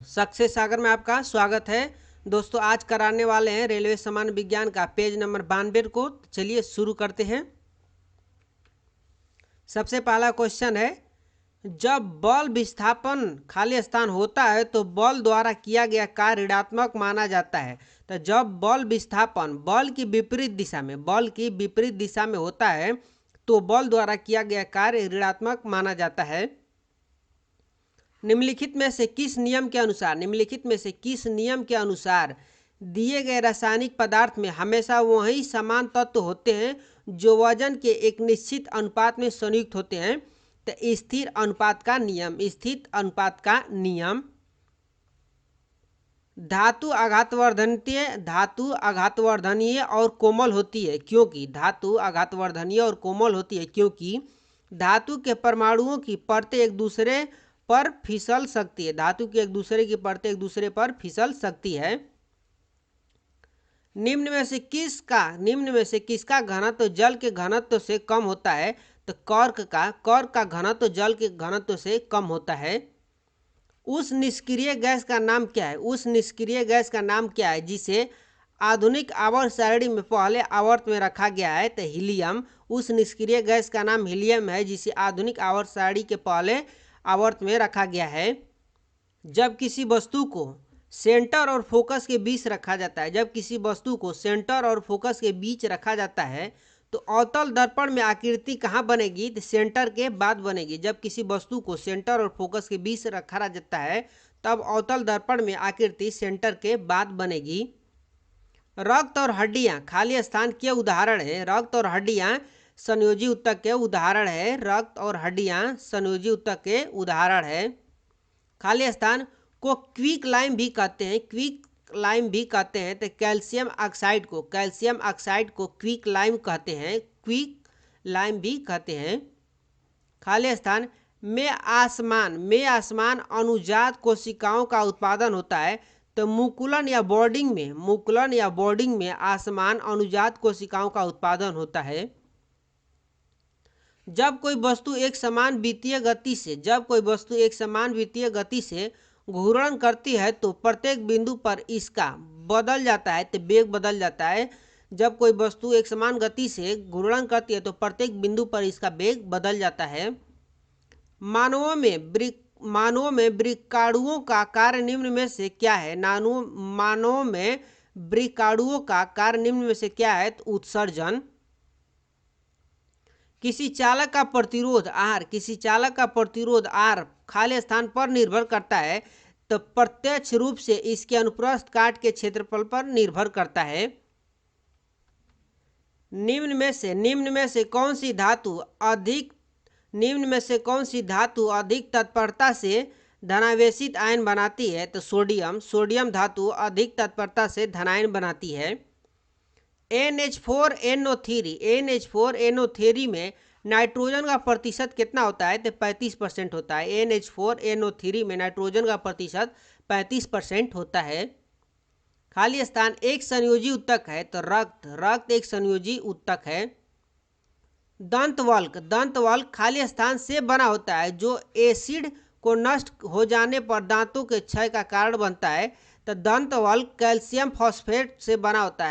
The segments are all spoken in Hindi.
सक्सेस सागर में आपका स्वागत है। दोस्तों आज कराने वाले हैं रेलवे सामान्य विज्ञान का पेज नंबर 92 को। चलिए शुरू करते हैं। सबसे पहला क्वेश्चन है, जब बल विस्थापन खाली स्थान होता है तो बल द्वारा किया गया कार्य ऋणात्मक माना जाता है। तो जब बल विस्थापन बल की विपरीत दिशा में होता है तो बल द्वारा किया गया कार्य ऋणात्मक माना जाता है। निम्नलिखित में से किस नियम के अनुसार दिए गए रासायनिक पदार्थ में हमेशा वही समान तत्व होते हैं जो वजन के एक निश्चित अनुपात में संयुक्त होते हैं। तो स्थिर अनुपात का नियम। धातु आघातवर्धनीय और कोमल होती है क्योंकि धातु के परमाणुओं की परतें एक दूसरे पर फिसल सकती है। निम्न में से किसका घनत्व जल के घनत्व से कम होता है? तो कॉर्क का घनत्व जल के घनत्व से कम होता है। उस निष्क्रिय गैस का नाम क्या है जिसे आधुनिक आवर्त सारणी में पहले आवर्त में रखा गया है? तो हीलियम। उस निष्क्रिय गैस का नाम हीलियम है जिसे आधुनिक आवर्त सारणी के पहले आवर्त में रखा गया है। जब किसी वस्तु को सेंटर और फोकस के बीच रखा जाता है तो अवतल दर्पण में आकृति कहाँ बनेगी? तो सेंटर के बाद बनेगी। जब किसी वस्तु को सेंटर और फोकस के बीच रखा जाता है तब अवतल दर्पण में आकृति सेंटर के बाद बनेगी। रक्त और हड्डियां खाली स्थान के उदाहरण है। संयोजी ऊतक के उदाहरण है। खाली स्थान को क्विक लाइम भी कहते हैं। तो कैल्शियम ऑक्साइड को क्विक लाइम भी कहते हैं। खाली स्थान में आसमान अनुजात कोशिकाओं का उत्पादन होता है। तो मुकुलन या बोर्डिंग में आसमान अनुजात कोशिकाओं का उत्पादन होता है। जब कोई वस्तु एक समान वितीय गति से घूर्णन करती है तो प्रत्येक बिंदु पर इसका बदल जाता है, तो वेग बदल जाता है। जब कोई वस्तु एक समान गति से घूर्णन करती है तो प्रत्येक बिंदु पर इसका वेग बदल जाता है। मानवों में वृक्काणुओं का कार्य निम्न में से क्या है? मानवों में वृक्काणुओं का कार्य निम्न में से क्या है? तो उत्सर्जन। किसी चालक का प्रतिरोध आर खाली स्थान पर निर्भर करता है तो प्रत्यक्ष रूप से इसके अनुप्रस्थ काट के क्षेत्रफल पर निर्भर करता है। निम्न में से कौन सी धातु अधिक तत्परता से धनावेशित आयन बनाती है? तो सोडियम धातु अधिक तत्परता से धनायन बनाती है। NH4NO3 में नाइट्रोजन का प्रतिशत कितना होता है? तो 35% होता है। NH4NO3 में नाइट्रोजन का प्रतिशत 35% होता है। खाली स्थान एक संयोजी ऊतक है तो रक्त एक संयोजी ऊतक है। दंतवल्क खाली स्थान से बना होता है जो एसिड को नष्ट हो जाने पर दांतों के क्षय का कारण बनता है। तो दंतवल्क कैल्शियम फॉस्फेट से बना होता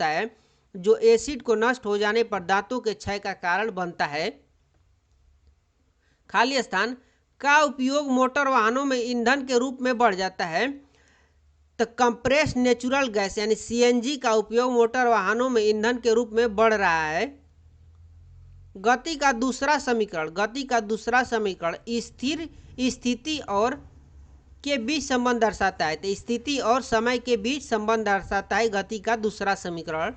है जो एसिड को नष्ट हो जाने पर दांतों के क्षय का कारण बनता है। खाली स्थान का उपयोग मोटर वाहनों में ईंधन के रूप में बढ़ जाता है। तो कंप्रेस्ड नेचुरल गैस यानी CNG का उपयोग मोटर वाहनों में ईंधन के रूप में बढ़ रहा है। गति का दूसरा समीकरण स्थिर स्थिति और के बीच संबंध दर्शाता है। तो स्थिति और समय के बीच संबंध दर्शाता है गति का दूसरा समीकरण।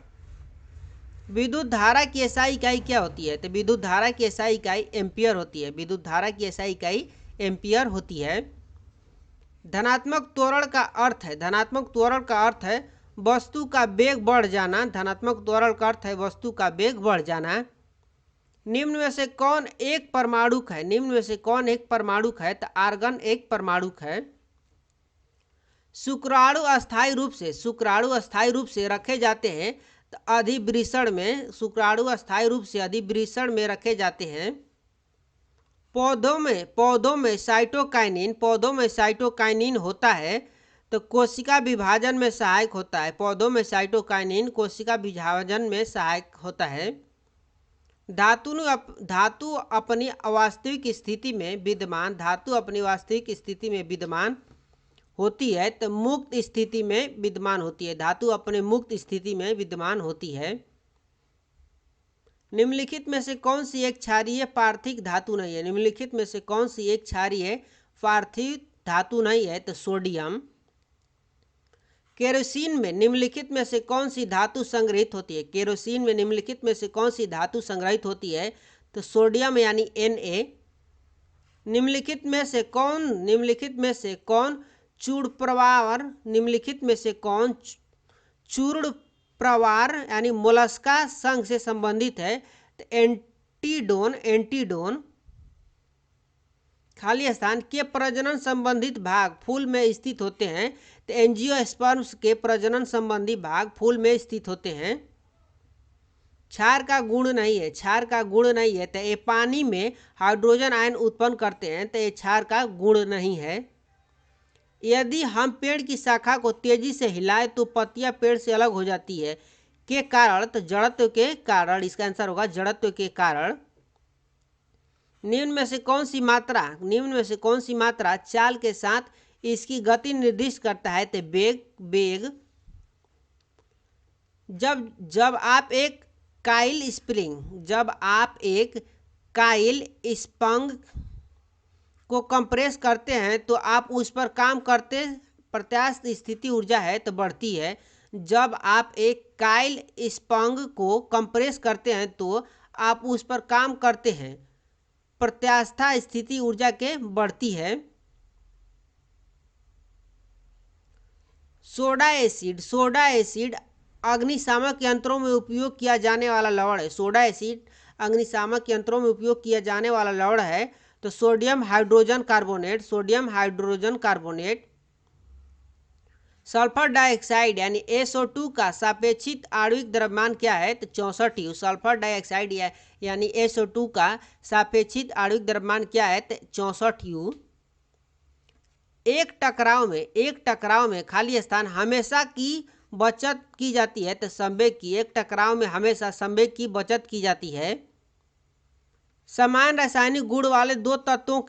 विद्युत धारा की SI इकाई क्या होती है? तो विद्युत धारा की SI इकाई एम्पियर होती है। धनात्मक त्वरण का अर्थ है वस्तु का वेग बढ़ जाना। निम्न में से कौन एक परमाणुक है? तो आर्गन एक परमाणुक है। शुक्राणु अस्थायी रूप से रखे जाते हैं तो अधिवृषण में रखे जाते हैं। पौधों में साइटोकाइनिन होता है तो कोशिका विभाजन में सहायक होता है। पौधों में साइटोकाइनिन कोशिका विभाजन में सहायक होता है। धातु अपनी वास्तविक स्थिति में विद्यमान होती है तो मुक्त स्थिति में विद्यमान होती है। धातु अपने मुक्त स्थिति में विद्यमान होती है। निम्नलिखित में से कौन सी एक क्षारीय पार्थिव धातु नहीं है? निम्नलिखित में से कौन सी एक क्षारीय पार्थिव धातु नहीं है? तो सोडियम। केरोसिन में निम्नलिखित में से कौन सी धातु संग्रहित होती है? केरोसिन में निम्नलिखित में से कौन सी धातु संग्रहित होती है? तो सोडियम यानी Na। निम्नलिखित में से कौन चूर्ण प्रवार यानी मोलस्का संघ से संबंधित है? तो एंटीडोन। खाली स्थान के प्रजनन संबंधित भाग फूल में स्थित होते हैं तो एंजियोस्पर्म्स के प्रजनन संबंधी भाग फूल में स्थित होते हैं। क्षार का गुण नहीं है तो ये पानी में हाइड्रोजन आयन उत्पन्न करते हैं तो ये क्षार का गुण नहीं है। यदि हम पेड़ की शाखा को तेजी से हिलाएं तो पत्तियां पेड़ से अलग हो जाती है के कारण? तो जड़त्व के कारण। इसका आंसर होगा जड़त्व के कारण। निम्न में से कौन सी मात्रा चाल के साथ इसकी गति निर्दिष्ट करता है? तो वेग। जब आप एक काइल स्प्रिंग को कंप्रेस करते हैं तो आप उस पर काम करते प्रत्यास्थ स्थिति ऊर्जा है तो बढ़ती है। जब आप एक काइल स्प्रिंग को कंप्रेस करते हैं तो आप उस पर काम करते हैं प्रत्यास्था स्थिति ऊर्जा के बढ़ती है। सोडा एसिड अग्निशामक यंत्रों में उपयोग किया जाने वाला लवण है। सोडा एसिड अग्निशामक यंत्रों में उपयोग किया जाने वाला लवण है तो sodium hydrogen carbonate. Sulphur dioxide यानी SO2 का सापेक्षिक आणविक द्रव्यमान क्या है? तो 64U। सल्फर डाइऑक्साइड यानी SO2 का सापेक्षिक आणविक द्रव्यमान क्या है? तो 64U। एक टकराव में खाली स्थान हमेशा की बचत की जाती है तो संवेग की। एक टकराव में हमेशा संवेग की बचत की जाती है। समान रासायनिक गुण वाले दो तत्वों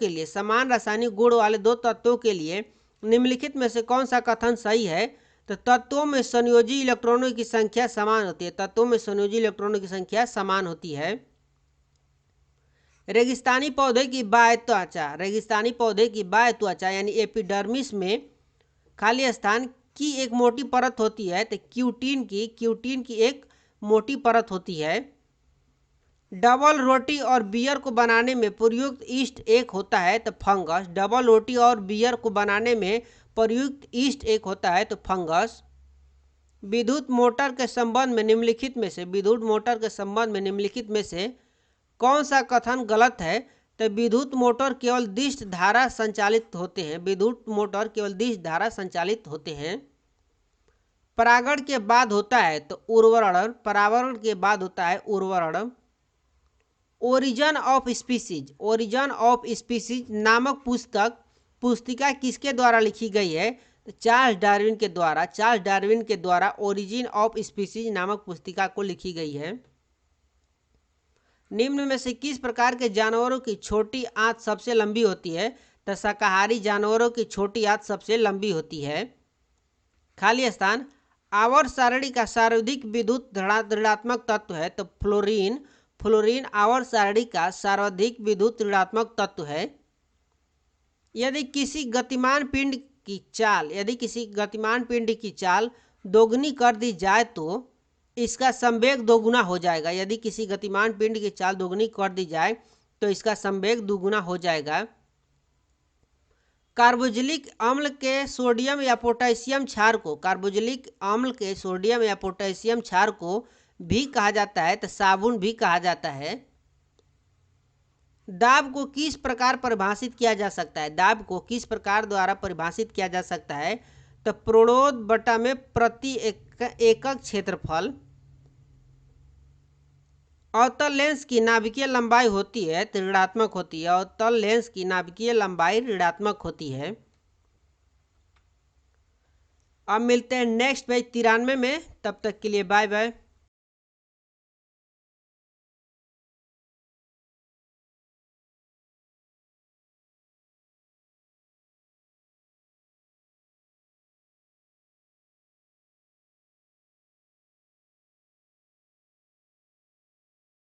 के लिए निम्नलिखित में से कौन सा कथन सही है? तो तत्वों में संयोजी इलेक्ट्रॉनों की संख्या समान होती है। रेगिस्तानी पौधे की बाह्य त्वचा यानी एपिडर्मिस में खाली स्थान की एक मोटी परत होती है तो क्यूटीन की एक मोटी परत होती है। डबल रोटी और बियर को बनाने में प्रयुक्त ईस्ट एक होता है तो फंगस। डबल रोटी और बियर को बनाने में प्रयुक्त ईस्ट एक होता है तो फंगस। विद्युत मोटर के संबंध में निम्नलिखित में से कौन सा कथन गलत है? तो विद्युत मोटर केवल दिष्ट धारा संचालित होते हैं। परागण के बाद होता है तो उर्वरण। ओरिजिन ऑफ स्पीसीज नामक पुस्तिका किसके द्वारा लिखी गई है? तो चार्ल्स डार्विन के द्वारा ओरिजिन ऑफ स्पीसीज नामक पुस्तिका को लिखी गई है। निम्न में से किस प्रकार के जानवरों की छोटी आंत सबसे लंबी होती है? तो शाकाहारी जानवरों की छोटी आंत सबसे लंबी होती है। खाली स्थान आवर्त सारणी का सर्वाधिक विद्युत ऋणात्मक तत्व है तो फ्लोरीन आवर्त सारणी का सर्वाधिक विद्युत ऋणात्मक तत्व है। यदि किसी गतिमान पिंड की चाल दोगुनी कर दी जाए तो इसका संवेग दोगुना हो जाएगा। यदि किसी गतिमान पिंड की चाल दोगुनी कर दी जाए तो इसका संवेग दुगुना हो जाएगा। कार्बोक्जिलिक अम्ल के सोडियम या पोटेशियम क्षार को भी कहा जाता है तो साबुन भी कहा जाता है। दाब को किस प्रकार परिभाषित किया जा सकता है? दाब को किस प्रकार द्वारा परिभाषित किया जा सकता है? तो प्रणोद बटा में प्रति एकक क्षेत्रफल। अवतल लेंस की नाभिकीय लंबाई होती है तो ऋणात्मक होती है। अवतल लेंस की नाभिकीय लंबाई ऋणात्मक होती है। अब मिलते हैं नेक्स्ट पेज 93 में। तब तक के लिए बाय बाय।